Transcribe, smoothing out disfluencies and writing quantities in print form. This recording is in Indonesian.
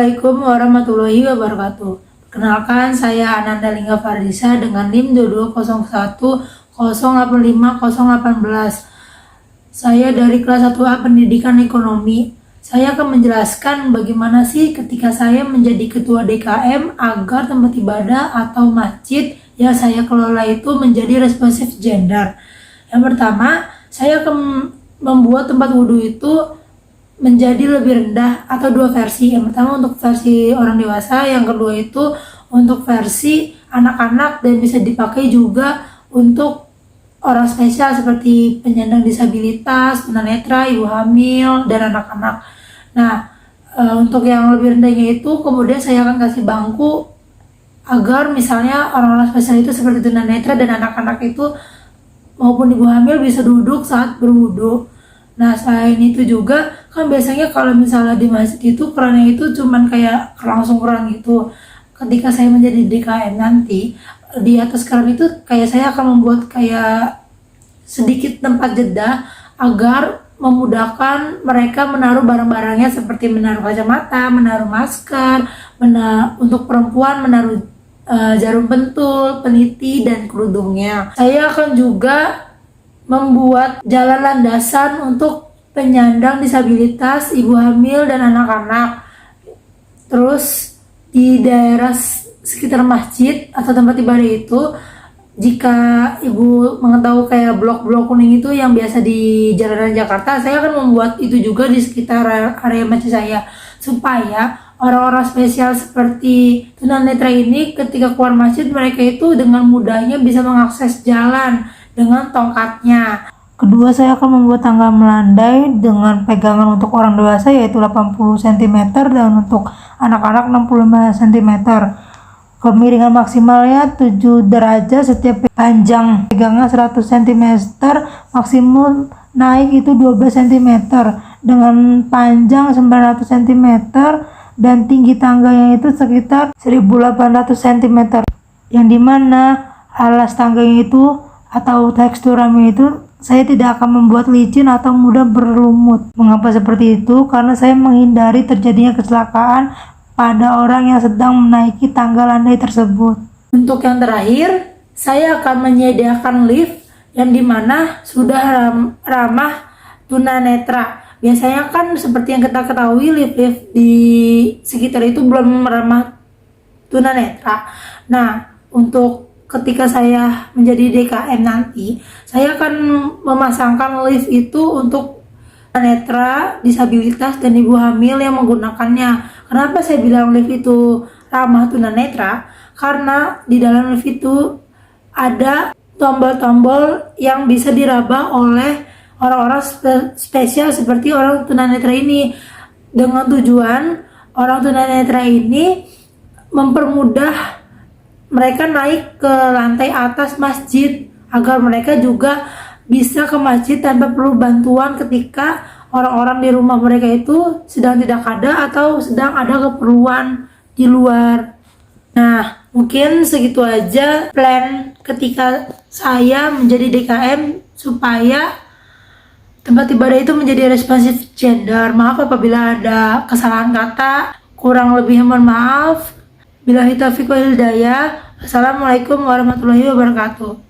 Assalamualaikum warahmatullahi wabarakatuh. Perkenalkan, saya Ananda Lingga Fardisa dengan NIM 220108518. Saya dari kelas 1A Pendidikan Ekonomi. Saya akan menjelaskan bagaimana sih ketika saya menjadi ketua DKM agar tempat ibadah atau masjid yang saya kelola itu menjadi responsif gender. Yang pertama, saya akan membuat tempat wudhu itu menjadi lebih rendah atau dua versi. Yang pertama untuk versi orang dewasa, yang kedua itu untuk versi anak-anak dan bisa dipakai juga untuk orang spesial seperti penyandang disabilitas, tunanetra, ibu hamil, dan anak-anak. Nah, untuk yang lebih rendahnya itu kemudian saya akan kasih bangku agar misalnya orang-orang spesial itu seperti tunanetra dan anak-anak itu maupun ibu hamil bisa duduk saat berwudu. Nah, selain itu juga kan biasanya kalau misalnya di masjid itu kerannya itu cuman kayak langsung keran gitu. Ketika saya menjadi DKM nanti, di atas keran itu kayak saya akan membuat kayak sedikit tempat jeda agar memudahkan mereka menaruh barang-barangnya seperti menaruh kacamata, menaruh masker, untuk perempuan menaruh jarum pentul, peniti, dan kerudungnya. Saya akan juga membuat jalan landasan untuk penyandang disabilitas, ibu hamil, dan anak-anak. Terus di daerah sekitar masjid atau tempat ibadah itu, jika ibu mengetahui kayak blok-blok kuning itu yang biasa di jalanan Jakarta, saya akan membuat itu juga di sekitar area masjid saya, supaya orang-orang spesial seperti tunanetra ini ketika keluar masjid mereka itu dengan mudahnya bisa mengakses jalan dengan tongkatnya. Kedua, saya akan membuat tangga melandai dengan pegangan untuk orang dewasa yaitu 80 cm dan untuk anak-anak 65 cm. Kemiringan maksimalnya 7 derajat setiap panjang pegangan 100 cm, maksimum naik itu 12 cm dengan panjang 900 cm dan tinggi tangganya itu sekitar 1800 cm, yang dimana alas tangganya itu atau teksturnya itu saya tidak akan membuat licin atau mudah berlumut. Mengapa seperti itu? Karena saya menghindari terjadinya kecelakaan pada orang yang sedang menaiki tangga landai tersebut. Untuk yang terakhir, saya akan menyediakan lift yang dimana sudah ramah tunanetra. Biasanya kan seperti yang kita ketahui lift-lift di sekitar itu belum ramah tunanetra. Nah, untuk ketika saya menjadi DKM nanti, saya akan memasangkan lift itu untuk tunanetra, disabilitas, dan ibu hamil yang menggunakannya. Kenapa saya bilang lift itu ramah tunanetra? Karena di dalam lift itu ada tombol-tombol yang bisa diraba oleh orang-orang spesial seperti orang tunanetra ini, dengan tujuan orang tunanetra ini mempermudah mereka naik ke lantai atas masjid agar mereka juga bisa ke masjid tanpa perlu bantuan ketika orang-orang di rumah mereka itu sedang tidak ada atau sedang ada keperluan di luar. Nah, mungkin segitu aja plan ketika saya menjadi DKM supaya tempat ibadah itu menjadi responsif gender. Maaf apabila ada kesalahan kata, kurang lebih mohon maaf. Billahi taufiq wal hidayah. Assalamualaikum warahmatullahi wabarakatuh.